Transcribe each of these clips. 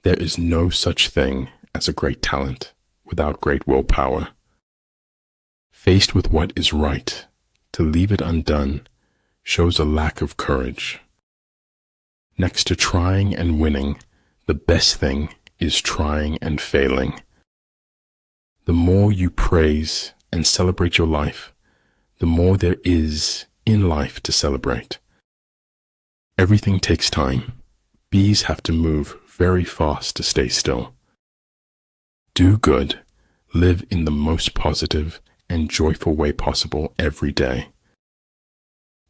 There is no such thing as a great talent without great willpower. Faced with what is right, to leave it undone shows a lack of courage. Next to trying and winning, the best thing is trying and failing. The more you praise and celebrate your life, the more there is in life to celebrate. Everything takes time. Bees have to move very fast to stay still. Do good, live in the most positive and joyful way possible every day.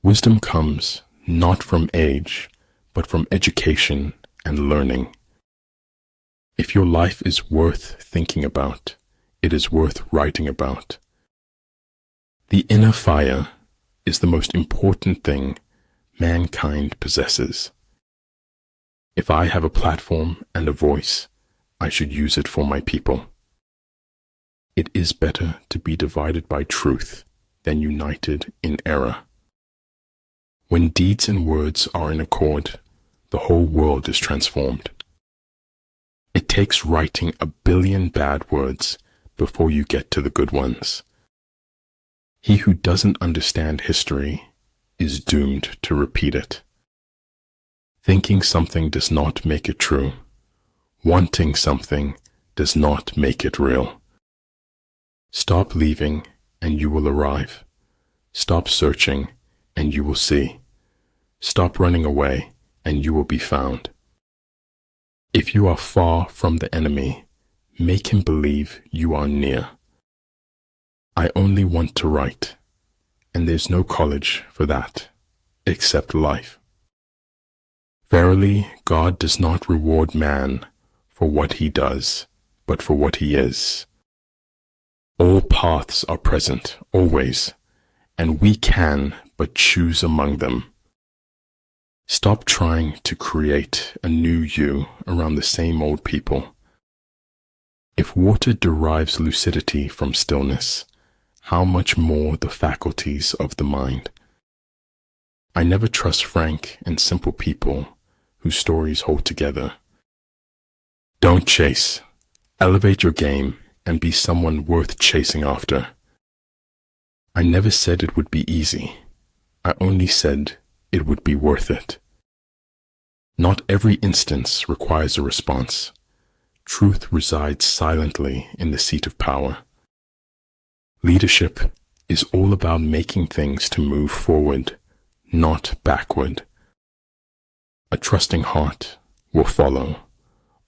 Wisdom comes not from age, but from education and learning. If your life is worth thinking about, it is worth writing about. The inner fire is the most important thing mankind possesses. If I have a platform and a voice, I should use it for my people. It is better to be divided by truth than united in error. When deeds and words are in accord, the whole world is transformed. It takes writing 1 billion bad words before you get to the good ones. He who doesn't understand history is doomed to repeat it. Thinking something does not make it true. Wanting something does not make it real. Stop leaving and you will arrive. Stop searching and you will see. Stop running away and you will be found. If you are far from the enemy, make him believe you are near. I only want to write, and there's no college for that, except life. Verily, God does not reward man for what he does, but for what he is. All paths are present, always, and we can but choose among them. Stop trying to create a new you around the same old people. If water derives lucidity from stillness, how much more the faculties of the mind? I never trust frank and simple people whose stories hold together. Don't chase. Elevate your game and be someone worth chasing after. I never said it would be easy. I only said it would be worth it. Not every instance requires a response. Truth resides silently in the seat of power. Leadership is all about making things to move forward, not backward. A trusting heart will follow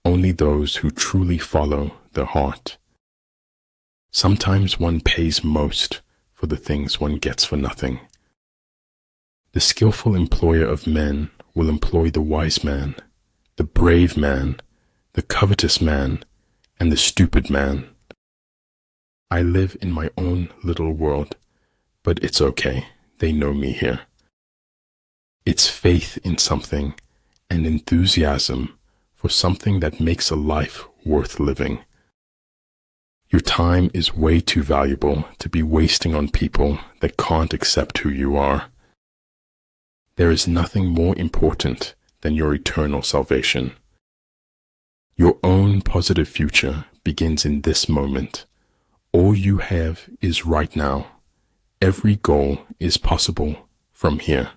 only those who truly follow their heart. Sometimes one pays most for the things one gets for nothing. The skillful employer of men will employ the wise man, the brave man, the covetous man, and the stupid man. I live in my own little world, but it's okay, they know me here. It's faith in something and enthusiasm for something that makes a life worth living. Your time is way too valuable to be wasting on people that can't accept who you are. There is nothing more important than your eternal salvation. Your own positive future begins in this moment. All you have is right now. Every goal is possible from here.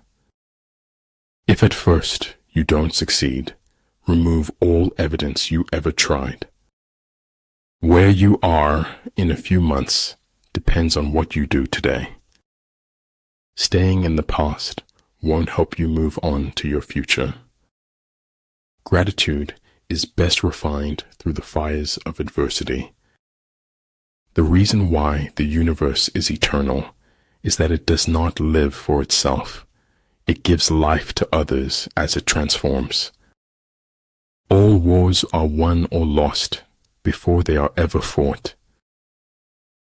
If at first you don't succeed, remove all evidence you ever tried. Where you are in a few months depends on what you do today. Staying in the past won't help you move on to your future. Gratitude is best refined through the fires of adversity. The reason why the universe is eternal is that it does not live for itself. It gives life to others as it transforms. All wars are won or lost before they are ever fought.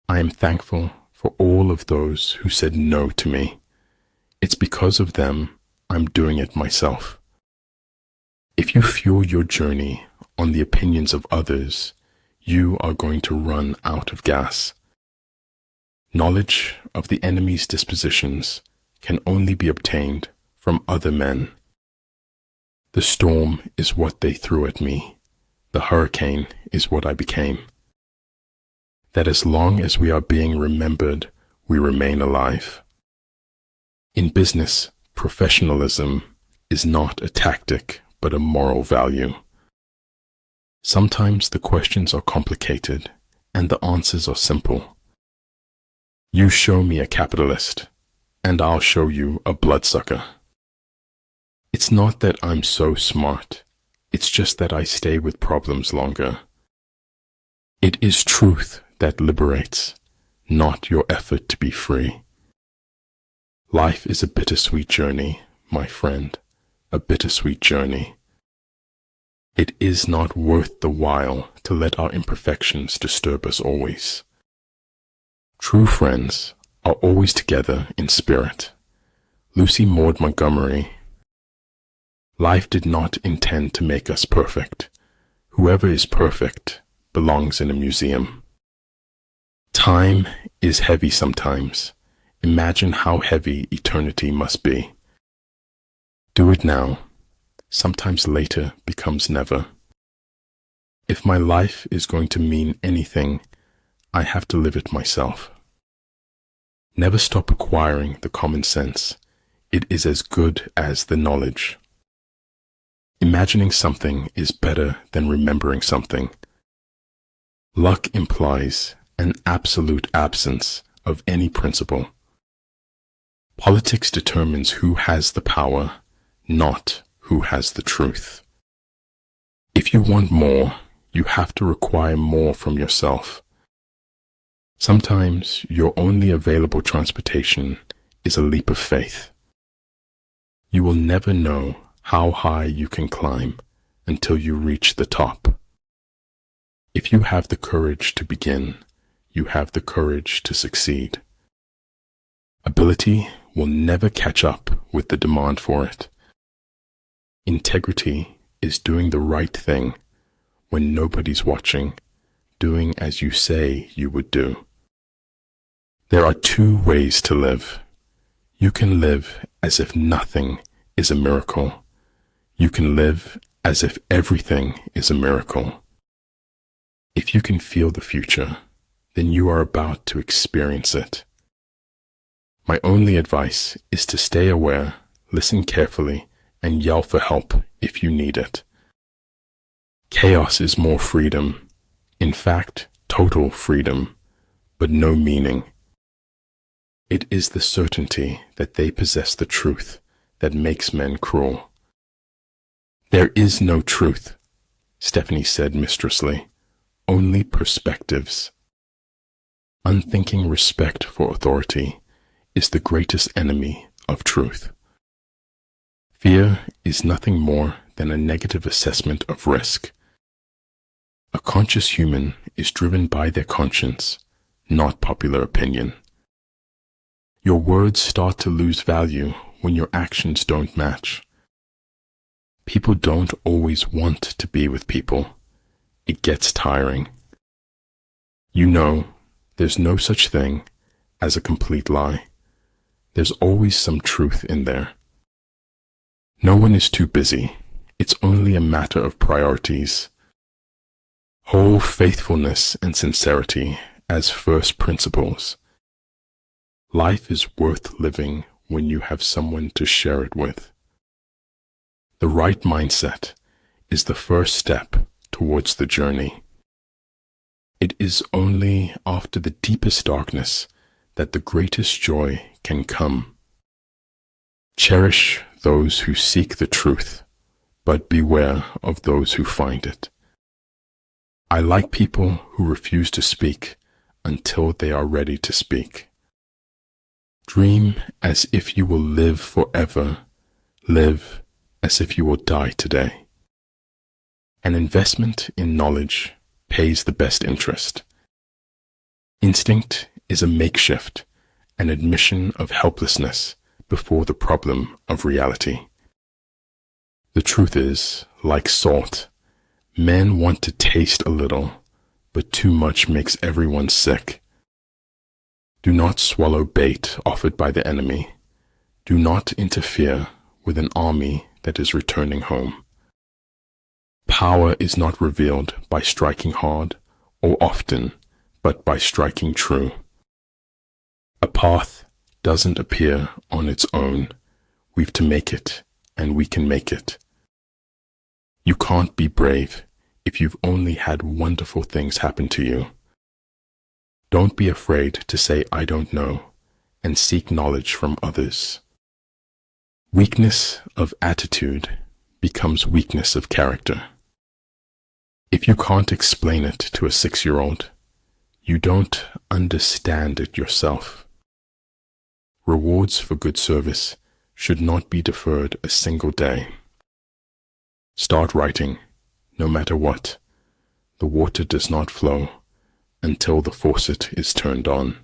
I am thankful for all of those who said no to me. It's because of them I'm doing it myself. If you fuel your journey on the opinions of others, you are going to run out of gas. Knowledge of the enemy's dispositions can only be obtained from other men. The storm is what they threw at me. The hurricane is what I became. That as long as we are being remembered, we remain alive. In business, professionalism is not a tactic, but a moral value. Sometimes the questions are complicated and the answers are simple. You show me a capitalist, and I'll show you a bloodsucker. It's not that I'm so smart, it's just that I stay with problems longer. It is truth that liberates, not your effort to be free. Life is a bittersweet journey, my friend, a bittersweet journey. It is not worth the while to let our imperfections disturb us always. True friends are always together in spirit. Lucy Maud Montgomery. Life did not intend to make us perfect. Whoever is perfect belongs in a museum. Time is heavy sometimes. Imagine how heavy eternity must be. Do it now. Sometimes later becomes never. If my life is going to mean anything, I have to live it myself. Never stop acquiring the common sense. It is as good as the knowledge. Imagining something is better than remembering something. Luck implies an absolute absence of any principle. Politics determines who has the power, not who has the truth. If you want more, you have to require more from yourself. Sometimes your only available transportation is a leap of faith. You will never know how high you can climb until you reach the top. If you have the courage to begin, you have the courage to succeed. Ability will never catch up with the demand for it. Integrity is doing the right thing when nobody's watching, doing as you say you would do. There are two ways to live. You can live as if nothing is a miracle. You can live as if everything is a miracle. If you can feel the future, then you are about to experience it. My only advice is to stay aware, listen carefully, and yell for help if you need it. Chaos is more freedom, in fact, total freedom, but no meaning. It is the certainty that they possess the truth that makes men cruel. There is no truth, Stephanie said mistressly, only perspectives. Unthinking respect for authority is the greatest enemy of truth. Fear is nothing more than a negative assessment of risk. A conscious human is driven by their conscience, not popular opinion. Your words start to lose value when your actions don't match. People don't always want to be with people. It gets tiring. You know, there's no such thing as a complete lie. There's always some truth in there. No one is too busy. It's only a matter of priorities. Hold faithfulness and sincerity as first principles. Life is worth living when you have someone to share it with. The right mindset is the first step towards the journey. It is only after the deepest darkness that the greatest joy can come. Cherish those who seek the truth, but beware of those who find it. I like people who refuse to speak until they are ready to speak. Dream as if you will live forever. Live as if you will die today. An investment in knowledge pays the best interest. Instinct is a makeshift, an admission of helplessness before the problem of reality. The truth is, like salt, men want to taste a little, but too much makes everyone sick. Do not swallow bait offered by the enemy. Do not interfere with an army that is returning home. Power is not revealed by striking hard or often, but by striking true. A path doesn't appear on its own. We've to make it, and we can make it. You can't be brave if you've only had wonderful things happen to you. Don't be afraid to say I don't know, and seek knowledge from others. Weakness of attitude becomes weakness of character. If you can't explain it to a 6-year-old, you don't understand it yourself. Rewards for good service should not be deferred a single day. Start writing, no matter what. The water does not flow until the faucet is turned on.